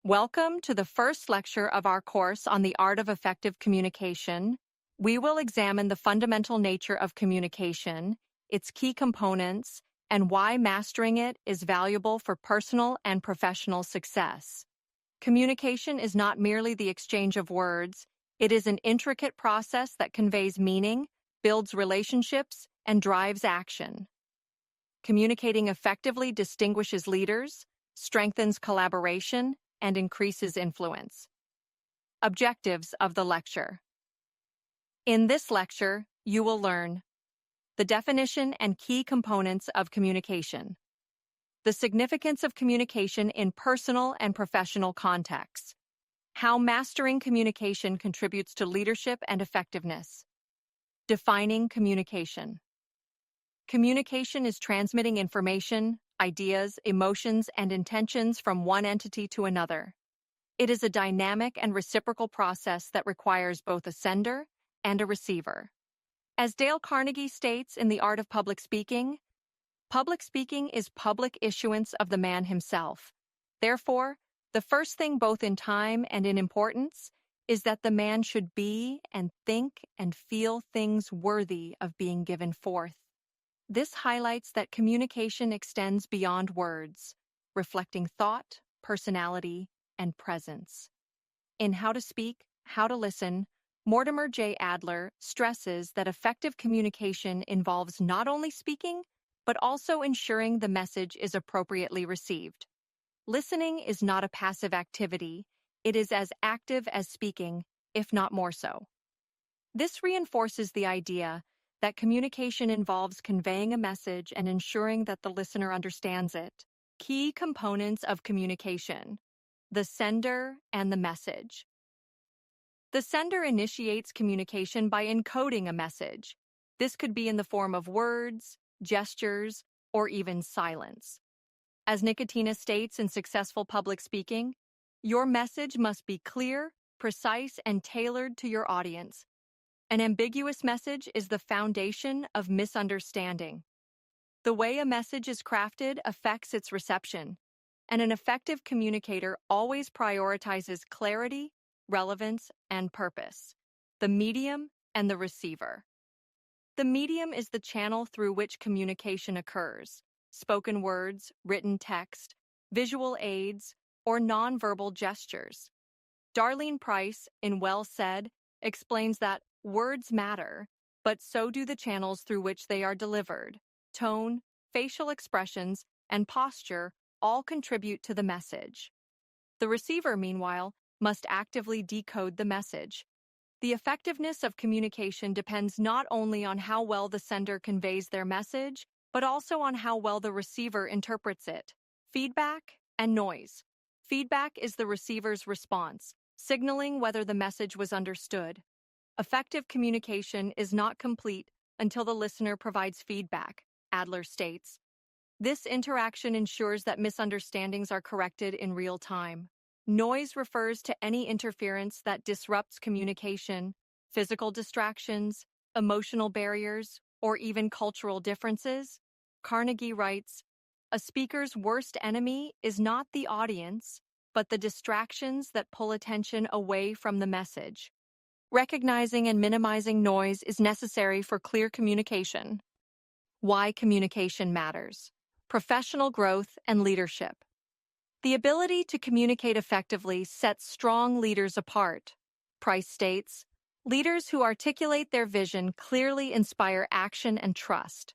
Welcome to the first lecture of our course on the art of effective communication. We will examine the fundamental nature of communication, its key components, and why mastering it is valuable for personal and professional success. Communication is not merely the exchange of words, it is an intricate process that conveys meaning, builds relationships, and drives action. Communicating effectively distinguishes leaders, strengthens collaboration, and increases influence. Objectives of the lecture. In this lecture, you will learn the definition and key components of communication, the significance of communication in personal and professional contexts, how mastering communication contributes to leadership and effectiveness, defining communication. Communication is transmitting information, ideas, emotions, and intentions from one entity to another. It is a dynamic and reciprocal process that requires both a sender and a receiver. As Dale Carnegie states in The Art of Public Speaking is public issuance of the man himself. Therefore, the first thing both in time and in importance is that the man should be and think and feel things worthy of being given forth. This highlights that communication extends beyond words, reflecting thought, personality, and presence. In How to Speak, How to Listen, Mortimer J. Adler stresses that effective communication involves not only speaking, but also ensuring the message is appropriately received. Listening is not a passive activity, it is as active as speaking, if not more so. This reinforces the idea that communication involves conveying a message and ensuring that the listener understands it. Key components of communication: the sender and the message. The sender initiates communication by encoding a message. This could be in the form of words, gestures, or even silence. As Nicotina states in Successful Public Speaking, your message must be clear, precise, and tailored to your audience. An ambiguous message is the foundation of misunderstanding. The way a message is crafted affects its reception, and an effective communicator always prioritizes clarity, relevance, and purpose. The medium and the receiver. The medium is the channel through which communication occurs: spoken words, written text, visual aids, or nonverbal gestures. Darlene Price, in Well Said, explains that words matter, but so do the channels through which they are delivered. Tone, facial expressions, and posture all contribute to the message. The receiver, meanwhile, must actively decode the message. The effectiveness of communication depends not only on how well the sender conveys their message, but also on how well the receiver interprets it. Feedback and noise. Feedback is the receiver's response, signaling whether the message was understood. Effective communication is not complete until the listener provides feedback, Adler states. This interaction ensures that misunderstandings are corrected in real time. Noise refers to any interference that disrupts communication, physical distractions, emotional barriers, or even cultural differences. Carnegie writes, "A speaker's worst enemy is not the audience, but the distractions that pull attention away from the message." Recognizing and minimizing noise is necessary for clear communication. Why communication matters. Professional growth and leadership. The ability to communicate effectively sets strong leaders apart. Price states, "Leaders who articulate their vision clearly inspire action and trust."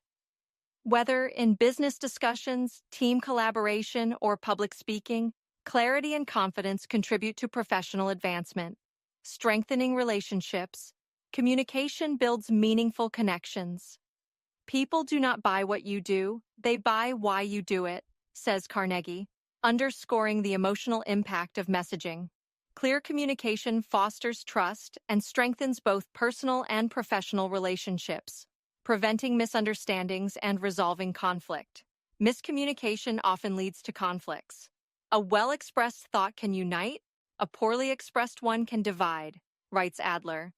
Whether in business discussions, team collaboration, or public speaking, clarity and confidence contribute to professional advancement. Strengthening relationships. Communication builds meaningful connections. People do not buy what you do, they buy why you do it, says Carnegie, underscoring the emotional impact of messaging. Clear communication fosters trust and strengthens both personal and professional relationships, preventing misunderstandings and resolving conflict. Miscommunication often leads to conflicts. A well-expressed thought can unite, a poorly expressed one can divide, writes Adler.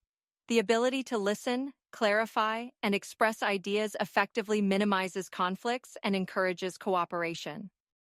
The ability to listen, clarify, and express ideas effectively minimizes conflicts and encourages cooperation.